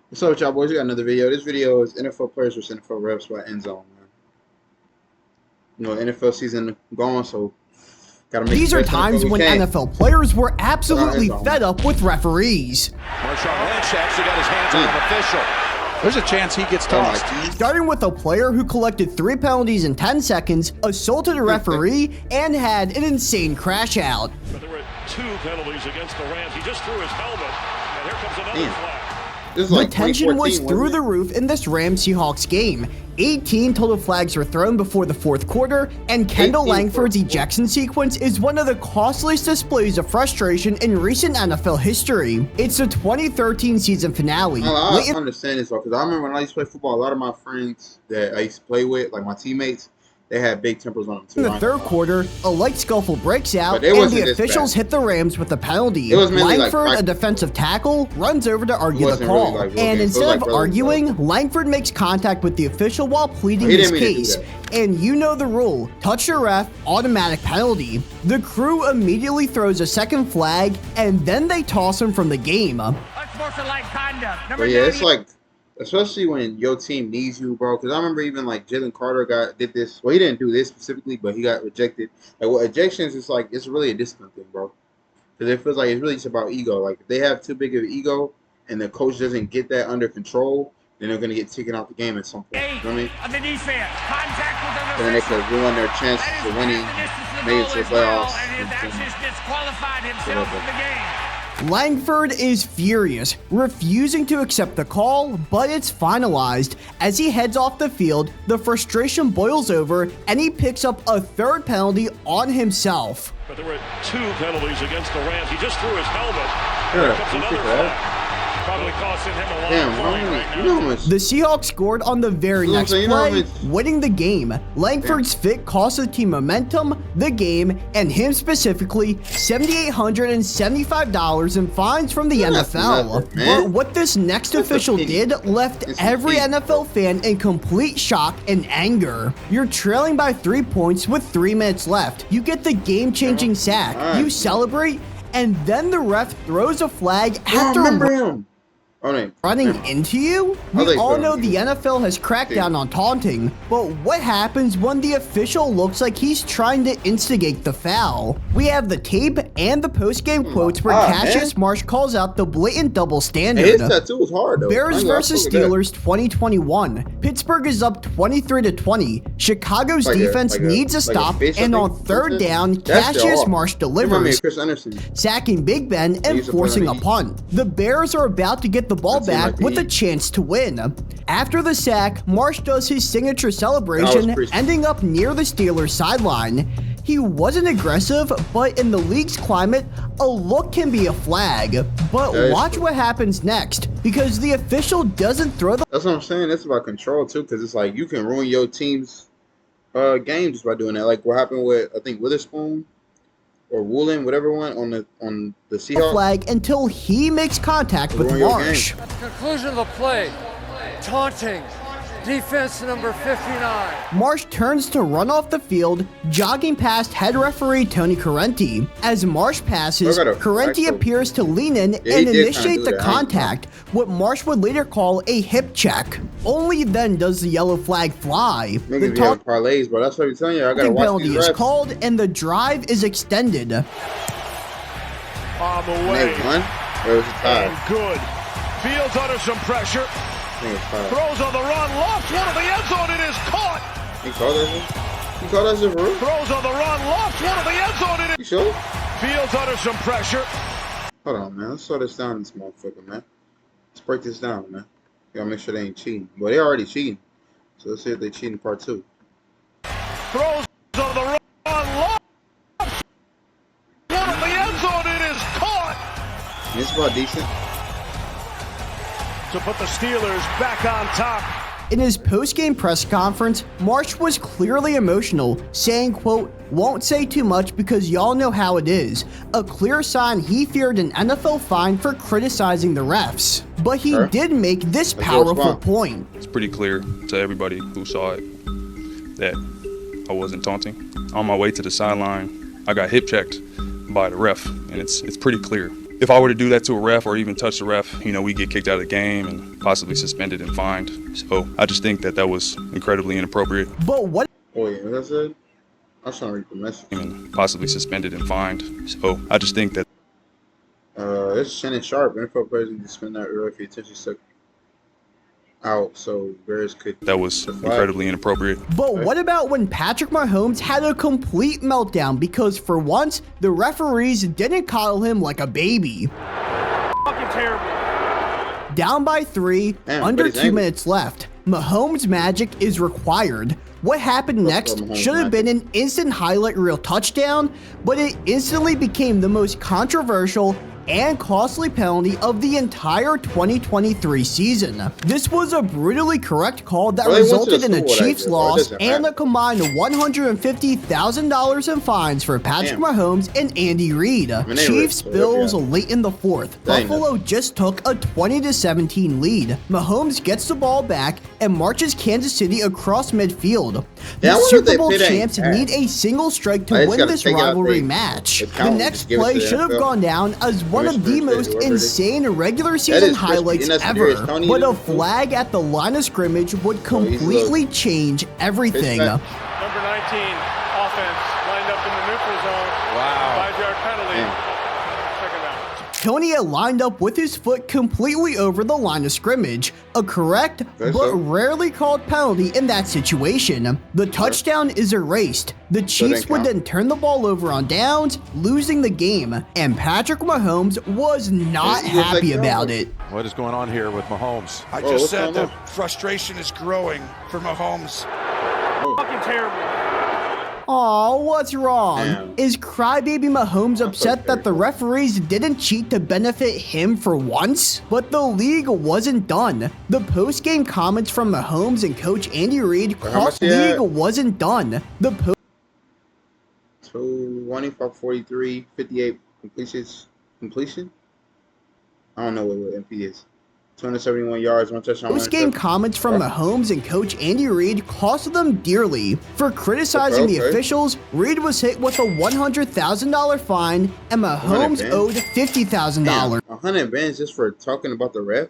What's up, y'all boys? We got another video. This video is NFL players versus NFL reps by End Zone, man. You know, NFL season gone, so gotta make These are times when NFL players were absolutely fed up with referees. Marshawn Lynch actually got his hands on an official. There's a chance he gets tossed. Starting with a player who collected 3 penalties in 10 seconds, assaulted a referee, and had an insane crash out. But there were 2 penalties against the Rams. He just threw his helmet, and here comes another flag. The tension was through the roof in this Rams-Seahawks game. 18 total flags were thrown before the fourth quarter, and Kendall Langford's ejection sequence is one of the costliest displays of frustration in recent NFL history. It's the 2013 season finale. I understand this, because I remember when I used to play football, a lot of my friends that I used to play with, like my teammates, they had big tempers on them too. In the third quarter, a light scuffle breaks out, and the officials hit the Rams with a penalty. Langford, a defensive tackle, runs over to argue the call. And instead of arguing, Langford makes contact with the official while pleading his case. And you know the rule, touch your ref, automatic penalty. The crew immediately throws a second flag, and then they toss him from the game. Unsportsmanlike conduct. But yeah, it's like, especially when your team needs you, bro. Because I remember even like Jalen Carter did this. Well, he didn't do this specifically, but he got rejected. Like, well, ejections is like, it's really a discipline thing, bro. Because it feels like it's really just about ego. Like, if they have too big of an ego and the coach doesn't get that under control, then they're going to get taken out the game at some point. You know what I mean? On the defense, contact with the and then they could ruin their chances of winning, maybe to the playoffs. And his actions disqualified himself from the game. Langford is furious, refusing to accept the call, but it's finalized. As he heads off the field, the frustration boils over, and he picks up a third penalty on himself. But there were 2 penalties against the Rams. He just threw his helmet. Here comes another flag. Probably costing him a lot of The Seahawks scored on the very next play, winning the game. Langford's fit cost the team momentum, the game, and him specifically $7,875 in fines from the NFL. But what this next official did left every NFL fan in complete shock and anger. You're trailing by 3 points with 3 minutes left. You get the game-changing sack. You celebrate, and then the ref throws a flag after running into you? We all know the NFL has cracked down on taunting, but what happens when the official looks like he's trying to instigate the foul? We have the tape and the post-game quotes where Cassius Marsh calls out the blatant double standard. His tattoo was hard, though. Bears versus Steelers 2021. Pittsburgh is up 23-20. Chicago's defense needs a stop, and on third down, Cassius Marsh delivers, sacking Big Ben and forcing a punt. The Bears are about to get the ball back with a chance to win. After the sack, Marsh does his signature celebration, ending up near the Steelers sideline. He wasn't aggressive, but in the league's climate, a look can be a flag. But watch what happens next, because the official doesn't throw the— That's what I'm saying. That's about control, too, because it's like you can ruin your team's game just by doing that. Like what happened with, I think, Witherspoon or Woolen, whatever one, on the Seahawks. Flag until he makes contact with Marsh. At the conclusion of the play, taunting, defense number 59. Marsh turns to run off the field, jogging past head referee Tony Correnti. As Marsh passes, Correnti appears to lean in and initiate the contact, what Marsh would later call a hip check. Only then does the yellow flag fly. The parlays, bro. That's what I'm telling you. I gotta watch penalty is called, and the drive is extended. On the way. And good. Fields under some pressure. Throws on the run, lofts one of the end zone, it is caught. He caught that shit? He caught that shit for real? Throws on the run, lofts one of the end zone, it is. You sure? Fields under some pressure. Hold on, man. Let's slow this down, this motherfucker, man. Let's break this down, man. You gotta make sure they ain't cheating. Well, they already cheating. So let's see if they cheat in part 2. Throws on the run, lofts one of the end zone, it is caught. It's about decent. To put the Steelers back on top. In his post-game press conference, Marsh was clearly emotional, saying, quote, "Won't say too much because y'all know how it is." A clear sign he feared an NFL fine for criticizing the refs. But he did make this powerful point. It's pretty clear to everybody who saw it that I wasn't taunting. On my way to the sideline, I got hip checked by the ref, and it's pretty clear. if I were to do that to a ref or even touch the ref, you know, we get kicked out of the game and possibly suspended and fined. So I just think that that was incredibly inappropriate. But what? Oh yeah, that's it. I was trying to read the message. And possibly suspended and fined. So I just think that. It's Shannon Sharp. NFL players need to spend that early if he intentionally stuck out, so Bears could. That was incredibly inappropriate. But what about when Patrick Mahomes had a complete meltdown because for once the referees didn't coddle him like a baby? Fucking terrible. Down by 3, under 2 minutes left. Mahomes magic is required. What happened next should have been an instant highlight reel touchdown, but it instantly became the most controversial and costly penalty of the entire 2023 season. This was a brutally correct call that resulted in a Chiefs loss and a combined $150,000 in fines for Patrick Mahomes and Andy Reid. Chiefs Bills late in the fourth. Buffalo just took a 20-17 lead. Mahomes gets the ball back and marches Kansas City across midfield. The Super Bowl champs need a single strike to win this rivalry match. The next play should have gone down as one of the most insane regular season highlights ever, but a flag at the line of scrimmage would completely change everything. Number 19, offense, lined up in the neutral zone. Wow. 5-yard penalty. Second down. Tony had lined up with his foot completely over the line of scrimmage, a correct but rarely called penalty in that situation. The touchdown is erased. The Chiefs would then turn the ball over on downs, losing the game, and Patrick Mahomes was not happy about it. What is going on here with Mahomes? I just said the frustration is growing for Mahomes. Fucking terrible. Aw, what's wrong? Is crybaby Mahomes upset that the referees didn't cheat to benefit him for once? But the league wasn't done. The post-game comments from Mahomes and coach Andy Reid cost league wasn't done. The 25, 43, 58 completion? I don't know what MP is. 271 yards, 1 touchdown. Post-game comments from Mahomes and coach Andy Reid costed them dearly. For criticizing the officials, Reid was hit with a $100,000 fine, and Mahomes owed $50,000. 100 bands just for talking about the ref?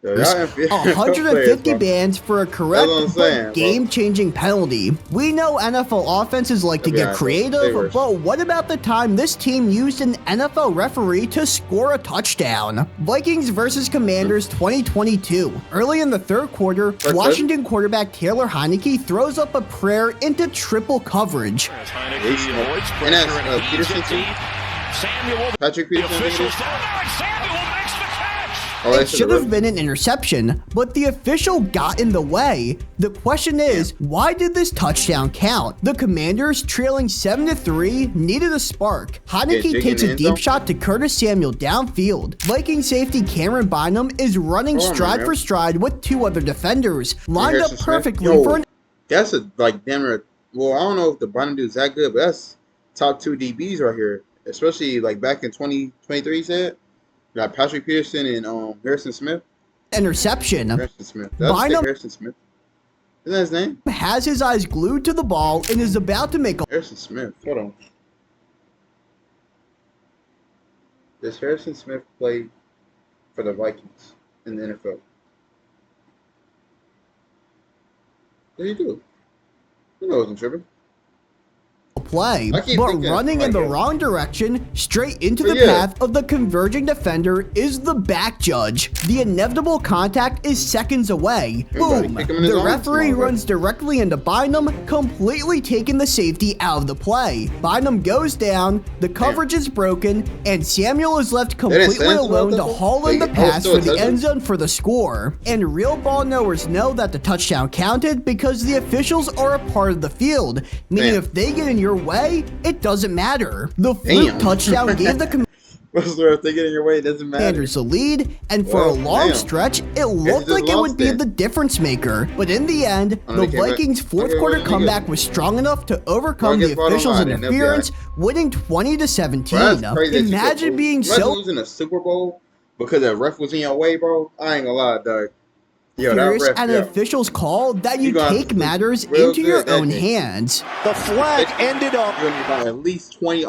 150 bans for a correct but game-changing penalty. We know NFL offenses like to get creative, but what about the time this team used an NFL referee to score a touchdown? Vikings versus Commanders 2022. Early in the third quarter, Washington quarterback Taylor Heineke throws up a prayer into triple coverage. Patrick Peterson. It should have been an interception, but the official got in the way. The question is, why did this touchdown count? The Commanders, trailing 7-3, needed a spark. Heineke takes a deep shot to Curtis Samuel downfield. Viking safety Cameron Bynum is running stride for stride with 2 other defenders, lined up perfectly for an... That's a, like, damn, well, I don't know if the Bynum dude's that good, but that's top 2 DBs right here, especially, like, back in 2023, he said. Got Patrick Peterson and Harrison Smith. Interception. Harrison Smith. Bynum Harrison Smith. Isn't that his name? Has his eyes glued to the ball and is about to make a... Harrison Smith. Hold on. Does Harrison Smith play for the Vikings in the NFL? What do you do? You know I wasn't tripping. Play, but running in the wrong direction, straight into the path of the converging defender is the back judge. The inevitable contact is seconds away. Boom! The referee runs directly into Bynum, completely taking the safety out of the play. Bynum goes down, the coverage is broken, and Samuel is left completely alone to haul in the pass for the end zone for the score. And real ball knowers know that the touchdown counted because the officials are a part of the field, meaning if they get in your way, it doesn't matter. The fluke touchdown gave the if they get in your way, it doesn't matter. Commanders the lead, and for a long stretch, it looked like it would be the difference maker. But in the end, the Vikings' fourth quarter comeback was strong enough to overcome the officials' interference, winning 20-17. Imagine being losing a Super Bowl because the ref was in your way, bro. I ain't gonna lie, dog. Furious at an official's call that you take matters into your own hands. The flag ended up. You're gonna get at least 20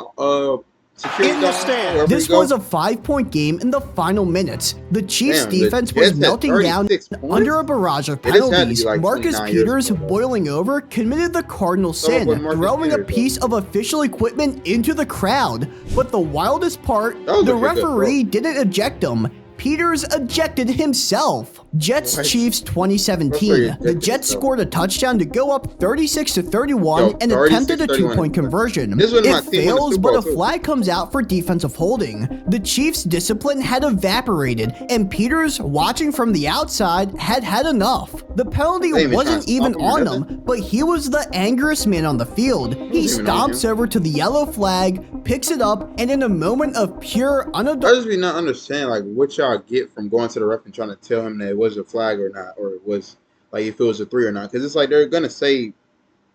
in the stand. This was a 5-point game in the final minutes. The Chiefs' defense was melting down under a barrage of penalties. Like Marcus Peters, boiling over, committed the cardinal sin, throwing a piece of official equipment into the crowd. But the wildest part, the referee didn't eject him. Peters ejected himself. Jets-Chiefs 2017. The Jets scored a touchdown to go up 36-31 and attempted a 2-point conversion. It fails, but a flag comes out for defensive holding. The Chiefs' discipline had evaporated, and Peters, watching from the outside, had had enough. The penalty wasn't even on him, but he was the angriest man on the field. He stomps over to the yellow flag, picks it up, and in a moment of pure unadulterated... I just be not understand like what y'all get from going to the ref and trying to tell him that it was a flag or not, or it was like if it was a 3 or not, because it's like they're gonna say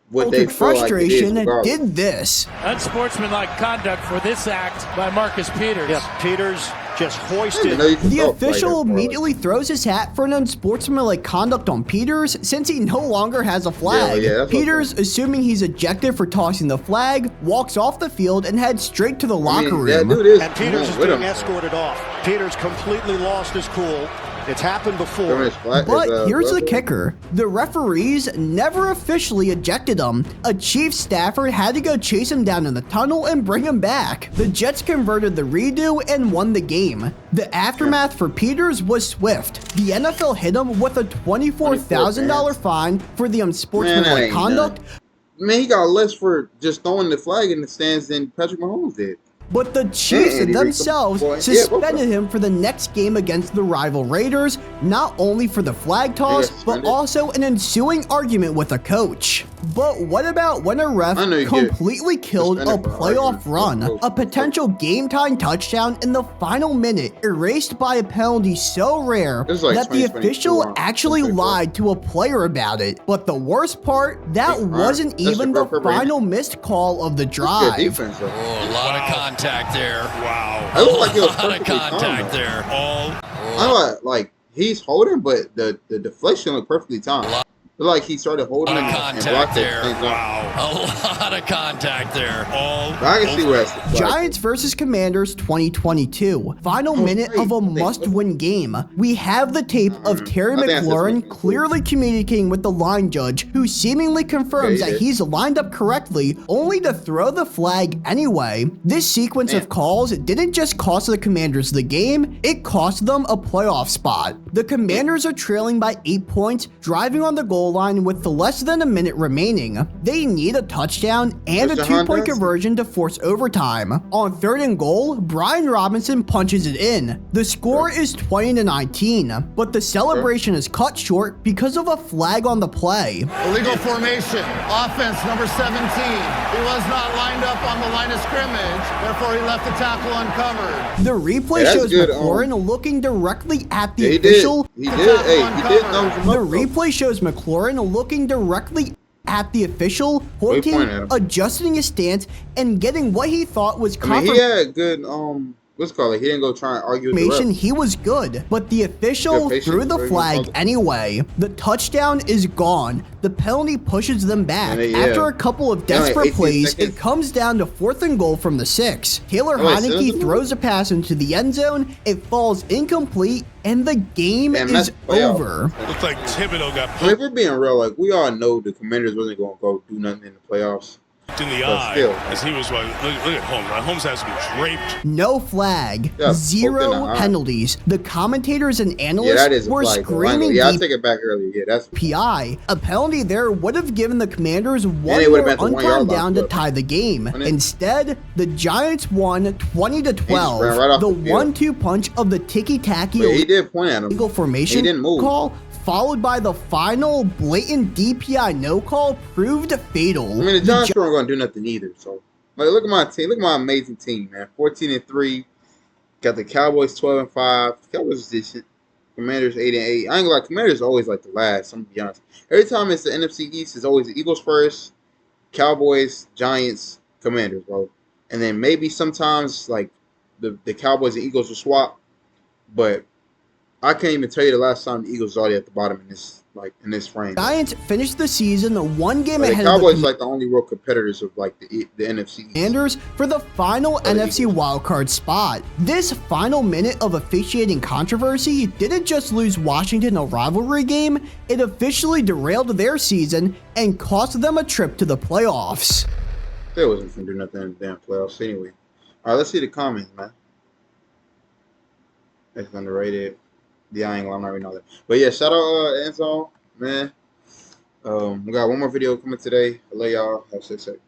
what they feel frustration like it is, did this. Unsportsmanlike conduct for this act by Marcus Peters. Yes, Peters just hoisted. The official immediately throws his hat for an unsportsmanlike conduct on Peters since he no longer has a flag. Peters, assuming he's ejected for tossing the flag, walks off the field and heads straight to the locker room. And Peters is being escorted off. Peters completely lost his cool. It's happened before. But here's the kicker. The referees never officially ejected him. A Chiefs staffer had to go chase him down in the tunnel and bring him back. The Jets converted the redo and won the game. The aftermath for Peters was swift. The NFL hit him with a $24,000 fine for the unsportsmanlike conduct. Man, he got less for just throwing the flag in the stands than Patrick Mahomes did. But the Chiefs themselves suspended him for the next game against the rival Raiders, not only for the flag toss, but also an ensuing argument with a coach. But what about when a ref completely killed a playoff run, a potential game-time touchdown in the final minute, erased by a penalty so rare that the official actually lied to a player about it? But the worst part, that wasn't even the final missed call of the drive. A lot of contact there. Wow. It looked like it was a lot of contact there. I like he's holding, but the deflection looked perfectly timed. Like he started holding him and blocked there. Wow. A lot of contact there. I can see where that's Giants versus Commanders 2022. Final minute of a must-win game. We have the tape of Terry McLaurin clearly communicating with the line judge, who seemingly confirms that he's lined up correctly, only to throw the flag anyway. This sequence of calls didn't just cost the Commanders the game, it cost them a playoff spot. The Commanders are trailing by 8 points, driving on the goal line with less than a minute remaining. They need a touchdown and a 2-point conversion to force overtime. On 3rd and goal, Brian Robinson punches it in. The score is 20-19, but the celebration is cut short because of a flag on the play. Illegal formation, offense number 17. He was not lined up on the line of scrimmage, therefore he left the tackle uncovered. The replay shows McLaurin looking directly at the official. He did. The replay shows McLaurin looking directly at the official, pointing, adjusting his stance, and getting what he thought was confirmation. He had good, what's it called? He didn't go try and argue with the ref. He was good, but the official threw the flag anyway. The touchdown is gone. The penalty pushes them back. After a couple of desperate plays, it comes down to 4th and goal from the 6. Taylor Heineke throws a pass into the end zone. It falls incomplete, and the game is over. Looks like Thibodeau got put. If we're being real, like we all know the Commanders wasn't going to go do nothing in the playoffs. In the eye, as he was look at Holmes. Holmes has to be draped. No flag, 0 penalties. The commentators and analysts were screaming. I take it back earlier. That's PI. A penalty there would have given the Commanders one more untimed down to tie the game. Instead, the Giants won 20-12. The 1-2 punch of the ticky-tacky illegal formation call, followed by the final blatant DPI no call, proved fatal. I mean, the Giants weren't going to do nothing either. So, like, look at my team. Look at my amazing team, man. 14-3. Got the Cowboys 12-5. Cowboys is decent. Commanders 8-8. I ain't gonna lie. Commanders always like the last. I'm gonna be honest. Every time it's the NFC East, it's always the Eagles first, Cowboys, Giants, Commanders, bro. And then maybe sometimes like the Cowboys and Eagles will swap, but I can't even tell you the last time the Eagles already at the bottom in this frame. Giants finished the season one game ahead the Cowboys of the only real competitors of the NFC Commanders for the final NFC wildcard spot. This final minute of officiating controversy didn't just lose Washington a rivalry game, it officially derailed their season and cost them a trip to the playoffs. They wasn't going to do nothing in the damn playoffs anyway. All right, let's see the comments, man. That's underrated. Yeah, I ain't gonna read all that. But yeah, shout out Enzo, man. We got one more video coming today. I love y'all. Have a safe day.